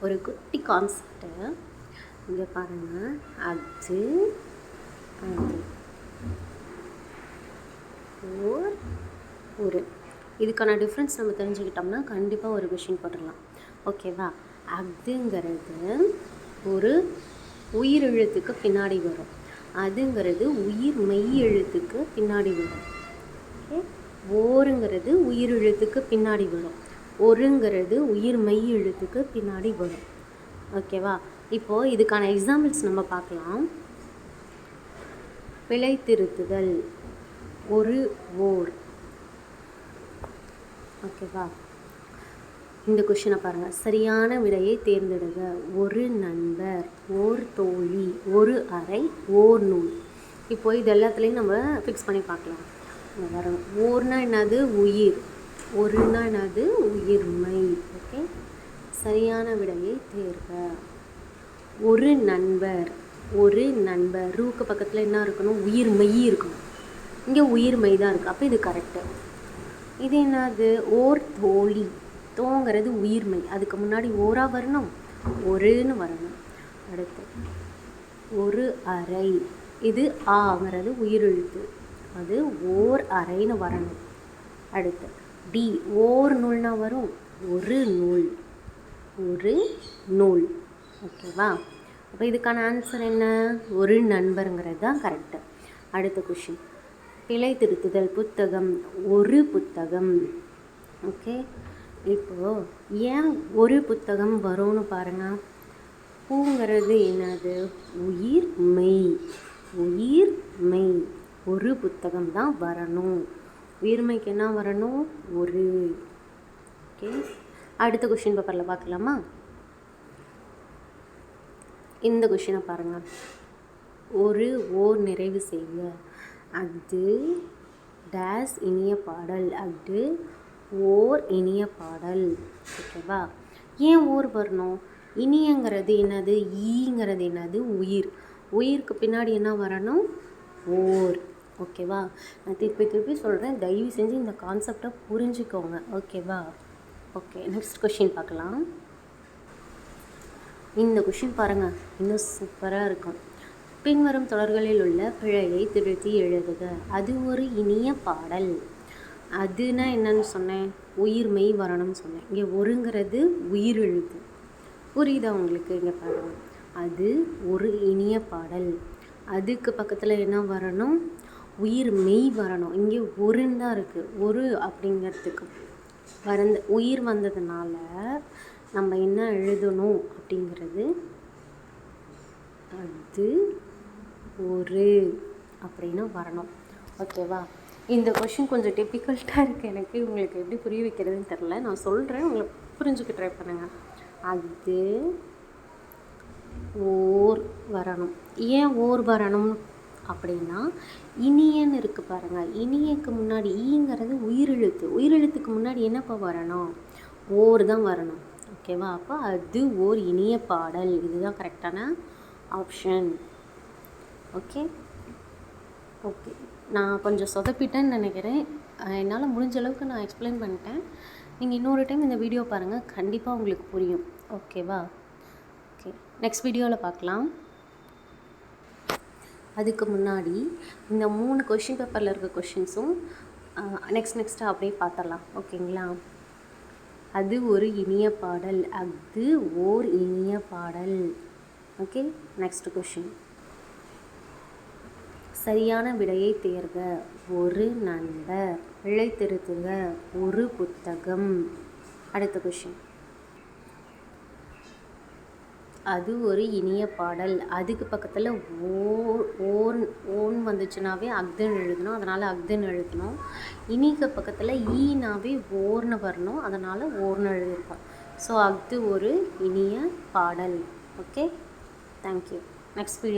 ஒரு குட்டி கான்செப்ட்டு இங்கே பாருங்கள். அது ஒரு இதுக்கான டிஃப்ரென்ஸ் நம்ம தெரிஞ்சுக்கிட்டோம்னா கண்டிப்பாக ஒரு கொஷின் போட்டுடலாம். ஓகேவா? அதுங்கிறது ஒரு உயிர் எழுத்துக்கு பின்னாடி வரும். அதுங்கிறது உயிர் மெய் எழுத்துக்கு பின்னாடி வரும். ஓகே, ஓருங்கிறது உயிர் எழுத்துக்கு பின்னாடி வரும். ஒருங்கிறது உயிர் மெய் எழுத்துக்கு பின்னாடி வரும். ஓகேவா? இப்போது இதுக்கான எக்ஸாம்பிள்ஸ் நம்ம பார்க்கலாம். பிழை திருத்துதல், ஒரு ஓர். ஓகேவா? இந்த கொஷினை பாருங்கள். சரியான விடையை தேர்ந்தெடுங்க. ஒரு நண்பர், ஓர் தோழி, ஒரு அறை, ஓர் நூல். இப்போ இது எல்லாத்துலேயும் நம்ம ஃபிக்ஸ் பண்ணி பார்க்கலாம். வரும் ஓர்னா என்னது? உயிர். ஒருனா என்னது? உயிர்மை. ஓகே, சரியான விடையை தேர்க. ஒரு நண்பர், ஒரு நண்பர். ரூக்கு பக்கத்தில் என்ன இருக்கணும்? உயிர் மெய் இருக்கணும். இங்கே உயிர் மெய் தான் இருக்குது. அப்போ இது கரெக்டு. இது என்னது? ஓர் தோழி. தோங்கிறது உயிர்மை. அதுக்கு முன்னாடி ஓரா வரணும், ஒருன்னு வரணும். அடுத்து ஒரு அறை. இது ஆங்கிறது உயிரெழுத்து. அது ஓர் அறைன்னு வரணும். அடுத்து டி. ஓர் நூல்னா வரும், ஒரு நூல். ஒரு நூல். ஓகேவா? அப்போ இதுக்கான ஆன்சர் என்ன? ஒரு நண்பருங்கிறது தான் கரெக்டு. அடுத்த கொஷின். பிழை திருத்துதல், புத்தகம், ஒரு புத்தகம். ஓகே, இப்போது ஏன் ஒரு புத்தகம் வரும்னு பாருங்கள். பூங்கிறது என்னது? உயிர் மெய். உயிர் மெய். ஒரு புத்தகம் தான் வரணும். உயிர்மைக்கு என்ன வரணும்? ஒரு. ஓகே, அடுத்த கொஷின் பேப்பரில் பார்க்கலாமா? இந்த கொஷினை பாருங்கள். ஒரு ஓர் நிறைவு செய்க. அது டேஸ் இனிய பாடல். அது ஓர் இனிய பாடல். ஓகேவா? ஏன் ஓர் வரணும்? இனியங்கிறது என்னது? ஈங்கிறது என்னது? உயிர். உயிருக்கு பின்னாடி என்ன வரணும்? ஓர். ஓகேவா? நான் திருப்பி சொல்கிறேன். தயவு செஞ்சு இந்த கான்செப்டை புரிஞ்சுக்கோங்க. ஓகேவா? ஓகே, நெக்ஸ்ட் கொஷின் பார்க்கலாம். இந்த கொஷின் பாருங்கள், இன்னும் சூப்பராக இருக்கும். பின்வரும் தொடர்களில் உள்ள பிழையை திருத்தி எழுதுக. அது ஒரு இனிய பாடல். அதுனா என்னன்னு சொன்னேன்? உயிர் மெய் வரணும்னு சொன்னேன். இங்கே ஒருங்கிறது உயிர் எழுத்து. புரியுதா உங்களுக்கு? இங்கே பாருங்கள். அது ஒரு இனிய பாடல். அதுக்கு பக்கத்தில் என்ன வரணும்? உயிர் மெய் வரணும். இங்கே ஒருன்னு தான் இருக்குது. ஒரு அப்படிங்கிறதுக்கு உயிர் வந்ததுனால நம்ம என்ன எழுதணும் அப்படிங்கிறது, அது ஒரு அப்படின்னு வரணும். ஓகேவா? இந்த கொஷின் கொஞ்சம் டிஃபிகல்ட்டாக இருக்குது எனக்கு. உங்களுக்கு எப்படி புரிய வைக்கிறதுன்னு தெரில. நான் சொல்கிறேன், உங்களை புரிஞ்சுக்க ட்ரை பண்ணுங்கள். அது ஓர் வரணும். ஏன் ஓர் வரணும் அப்படின்னா, இனியன்னு இருக்குது பாருங்கள். இனியக்கு முன்னாடி ஈங்கிறது உயிரெழுத்து. உயிரெழுத்துக்கு முன்னாடி என்னப்போ வரணும்? ஓர் தான் வரணும். ஓகேவா? அப்போ அது ஓர் இனிய பாடல். இதுதான் கரெக்டான ஆப்ஷன். ஓகே ஓகே, நான் கொஞ்சம் சொதப்பிட்டேன்னு நினைக்கிறேன். என்னால் முடிஞ்ச அளவுக்கு நான் எக்ஸ்பிளைன் பண்ணிட்டேன். நீங்கள் இன்னொரு டைம் இந்த வீடியோ பாருங்கள், கண்டிப்பாக உங்களுக்கு புரியும். ஓகேவா? ஓகே, நெக்ஸ்ட் வீடியோவில் பார்க்கலாம். அதுக்கு முன்னாடி இந்த 3 கொஷின் பேப்பரில் இருக்க கொஷின்ஸும் நெக்ஸ்ட்டாக அப்படியே பார்த்துடலாம். ஓகேங்களா? அது ஒரு இனிய பாடல். அது ஓர் இனிய பாடல். Okay, next question. சரியான விடையை தேர்க. ஒரு நண்பர். பிழை திருத்துக. ஒரு புத்தகம். அடுத்த கொஷின். அது ஒரு இனிய பாடல். அதுக்கு பக்கத்தில் ஓன் வந்துச்சுனாவே அக்துன்னு எழுதணும். அதனால் அக்துன்னு எழுதணும். இனிக்கு பக்கத்தில் ஈனாவே ஓர்னு வரணும். அதனால் ஓர்னு எழுதியிருக்கோம். ஸோ அக்து ஒரு இனிய பாடல். Okay, thank you. Next video